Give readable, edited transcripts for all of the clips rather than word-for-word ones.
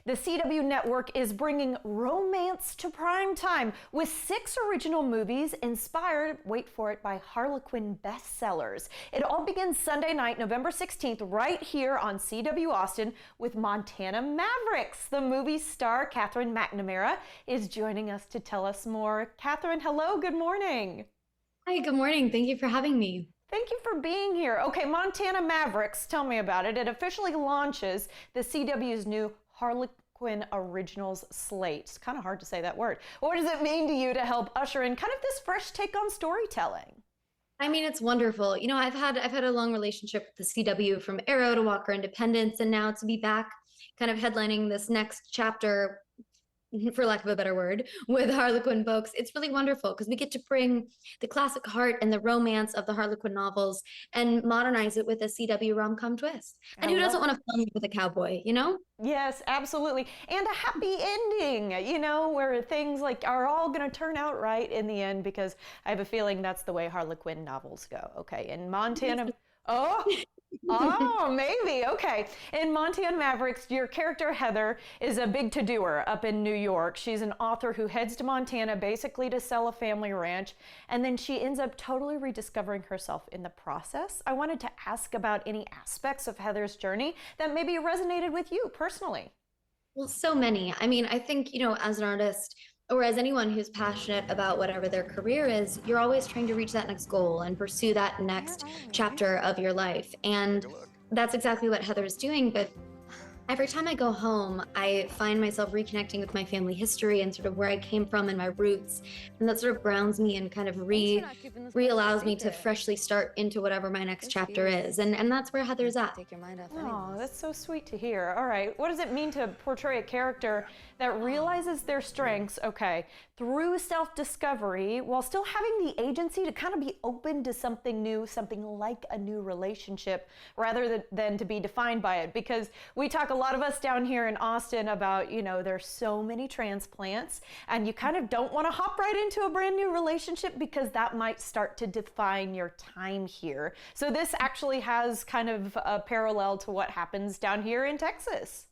The CW network is bringing romance to primetime with 6 original movies inspired, wait for it, by Harlequin bestsellers. It all begins Sunday night, November 16th, right here on CW Austin with Montana Mavericks. The movie star Katherine McNamara is joining us to tell us more. Katherine, hello, good morning. Hi, good morning. Thank you for having me. Thank you for being here. Okay, Montana Mavericks, tell me about it. It officially launches the CW's new Harlequin Originals slate. It's kind of hard to say that word. What does it mean to you to help usher in kind of this fresh take on storytelling? I mean, it's wonderful. I've had a long relationship with the CW from Arrow to Walker Independence, and now to be back kind of headlining this next chapter, for lack of a better word, with Harlequin books. It's really wonderful because we get to bring the classic heart and the romance of the Harlequin novels and modernize it with a CW rom-com twist. I And who love doesn't want to film with a cowboy, you know? Yes, absolutely. And a happy ending, where things like are all going to turn out right in the end, because I have a feeling that's the way Harlequin novels go. Okay. In Montana, oh, oh, maybe. Okay. In Montana Mavericks, your character Heather is a big to-doer up in New York. She's an author who heads to Montana basically to sell a family ranch, and then she ends up totally rediscovering herself in the process. I wanted to ask about any aspects of Heather's journey that maybe resonated with you personally. Well, so many. I mean, I think, as an artist or as anyone who's passionate about whatever their career is, you're always trying to reach that next goal and pursue that next chapter of your life. And that's exactly what Heather is doing. But every time I go home, I find myself reconnecting with my family history and sort of where I came from and my roots. And that sort of grounds me and kind of re-allows me to freshly start into whatever my next chapter is. And that's where Heather's at. Oh, that's so sweet to hear. All right. What does it mean to portray a character that realizes their strengths, okay, through self-discovery while still having the agency to kind of be open to something new, something like a new relationship, rather than to be defined by it? Because we talk, a lot of us down here in Austin, about, there's so many transplants, and you kind of don't want to hop right into a brand new relationship because that might start to define your time here. So this actually has kind of a parallel to what happens down here in Texas.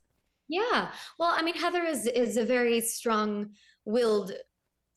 Yeah. Well, I mean, Heather is a very strong-willed,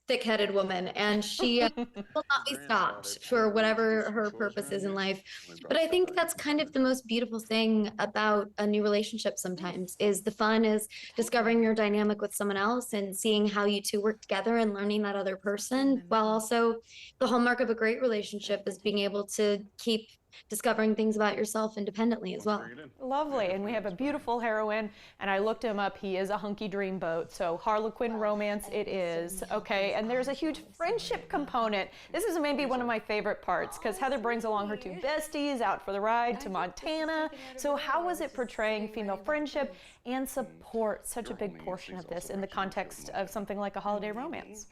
thick-headed woman, and she will not be stopped for whatever her purpose is in life. But I think that's kind of the most beautiful thing about a new relationship sometimes, is the fun is discovering your dynamic with someone else and seeing how you two work together and learning that other person, while also the hallmark of a great relationship is being able to keep discovering things about yourself independently as well. Lovely. And we have a beautiful heroine, and I looked him up. He is a hunky dreamboat. So Harlequin romance it is. Okay. And there's a huge friendship component. This is maybe one of my favorite parts, because Heather brings along her 2 besties out for the ride to Montana. So how was it portraying female friendship and support, such a big portion of this in the context of something like a holiday romance?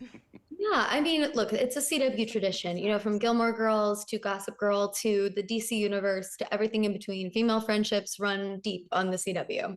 Yeah, I mean, look, it's a CW tradition, from Gilmore Girls to Gossip Girl to the DC universe to everything in between. Female friendships run deep on the CW.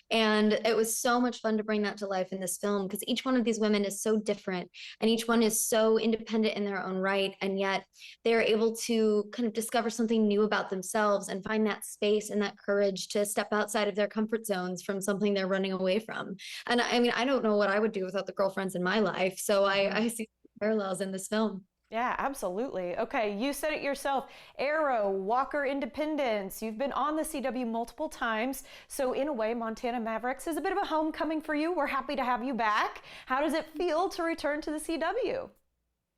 And it was so much fun to bring that to life in this film, because each one of these women is so different and each one is so independent in their own right. And yet they're able to kind of discover something new about themselves and find that space and that courage to step outside of their comfort zones from something they're running away from. And I mean, I don't know what I would do without the girlfriends in my life. So I see parallels in this film. Yeah, absolutely. Okay, you said it yourself. Arrow, Walker Independence. You've been on the CW multiple times. So in a way, Montana Mavericks is a bit of a homecoming for you. We're happy to have you back. How does it feel to return to the CW?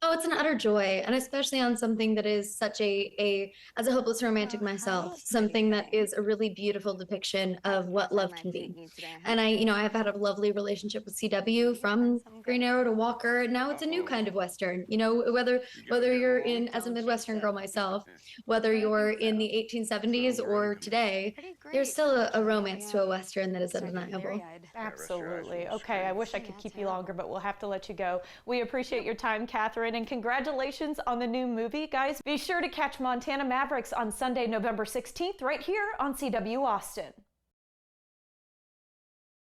Oh, it's an utter joy, and especially on something that is such as a hopeless romantic myself, something that is a really beautiful depiction of what love can be. And I've had a lovely relationship with CW from Green Arrow to Walker, and now it's a new kind of Western. Whether you're in, as a Midwestern girl myself, whether you're in the 1870s or today, there's still a romance to a Western that is undeniable. Absolutely. Okay, I wish I could keep you longer, but we'll have to let you go. We appreciate your time, Katherine, and congratulations on the new movie. Guys, be sure to catch Montana Mavericks on Sunday, November 16th, right here on CW Austin.